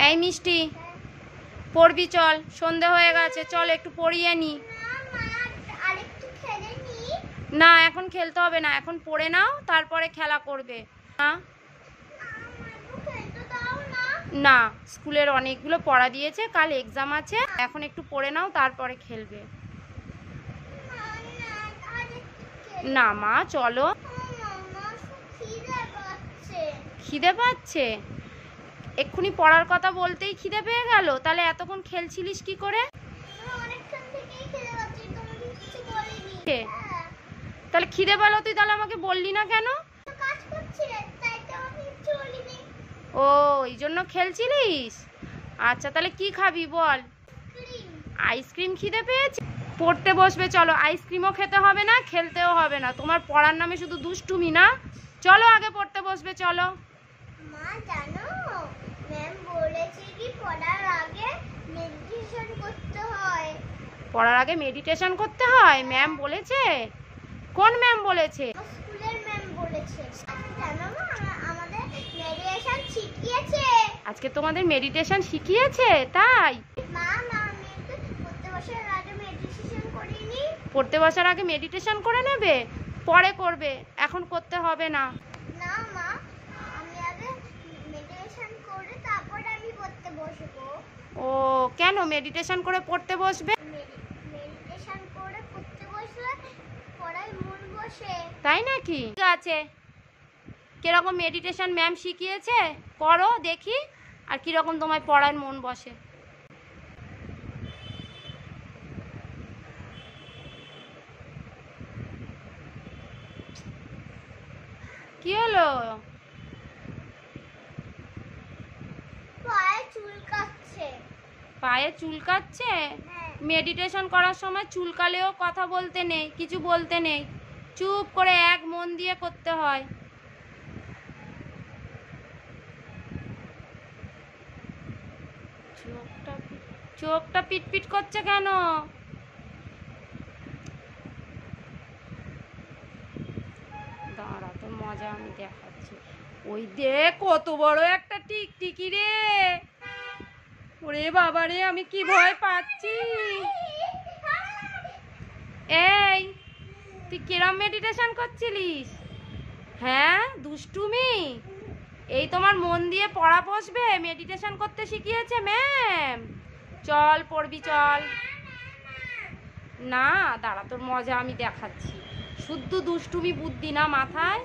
এই মিষ্টি, পড়বি চল, সন্ধে হয়ে গেছে, চল একটু পড়িয়ে নি। না এখন খেলতে হবে না, এখন পড়ে নাও, তারপরে খেলা করবে। না, স্কুলের অনেকগুলো পড়া দিয়েছে, কাল এক্সাম আছে, এখন একটু পড়ে নাও, তারপরে খেলবে। না মা চলো। খিদে পাচ্ছে? এক্ষুনি পড়ার কথা বলতেই খিদে পেয়ে গেল? তাহলে এতক্ষণ খেলছিলিস কি করে? তাহলে খিদে পেলো, তুই তাহলে আমাকে বললি না কেন? ও, এই জন্য খেলছিলিস? আচ্ছা, তাহলে কি খাবি বল? আইসক্রিম খিদে পেয়েছে? পড়তে বসবে চলো, আইসক্রিমও খেতে হবে না, খেলতেও হবে না, তোমার পড়ার নামে শুধু দুষ্টুমি না। চলো আগে পড়তে বসবে, চলো। মা জানো, ম্যাম বলেছে কি পড়ার আগে মেডিটেশন করতে হয়। পড়ার আগে মেডিটেশন করতে হয়? ম্যাম বলেছে? কোন ম্যাম বলেছে? স্কুলের ম্যাম বলেছে। জানো মা, আমাদের মেডিটেশন শিখিয়েছে। আজকে তোমাদের মেডিটেশন শিখিয়েছে? তাই? মা আমি পড়তে বসার আগে মেডিটেশন করিনি। পড়তে বসার আগে মেডিটেশন করে নেবে? পরে করবে, এখন করতে হবে না। না মা, আমি আগে মেডিটেশন করে তারপরে আমি পড়তে বসবো। ও, কেন মেডিটেশন করে পড়তে বসবে? মেডিটেশন করে পড়তে বসলে পড়ায় মন বসে। তাই নাকি? ঠিক আছে, কিরকম মেডিটেশন ম্যাম শিখিয়েছে করো দেখি, আর কিরকম তোমার পড়ায় মন বসে। কি হলো? পায়ে চুলকাচ্ছে। পায়ে চুলকাচ্ছে? মেডিটেশন করার সময় চুলকালেও কথা বলতে নেই, কিছু বলতে নেই, চুপ করে এক মন দিয়ে করতে হয়। চোখটা পিটপিট করছে কেন? দাঁড়া, তোর মজা আমি দেখাচ্ছি। ওই দেখ কত বড় একটা টিকটিকি রে! ওরে বাবা রে, আমি কি ভয় পাচ্ছি! এই, তুই কিরম মেডিটেশন করছিলিস? হ্যাঁ, দুষ্টুমি? এই তোমার মন দিয়ে পড়া বসবে? মেডিটেশন করতে শিখিয়েছে ম্যাম। চল পড়বি চল। না দাঁড়া, তোর মজা আমি দেখাচ্ছি। শুদ্ধ দুষ্টুমি বুদ্ধি না মাথায়?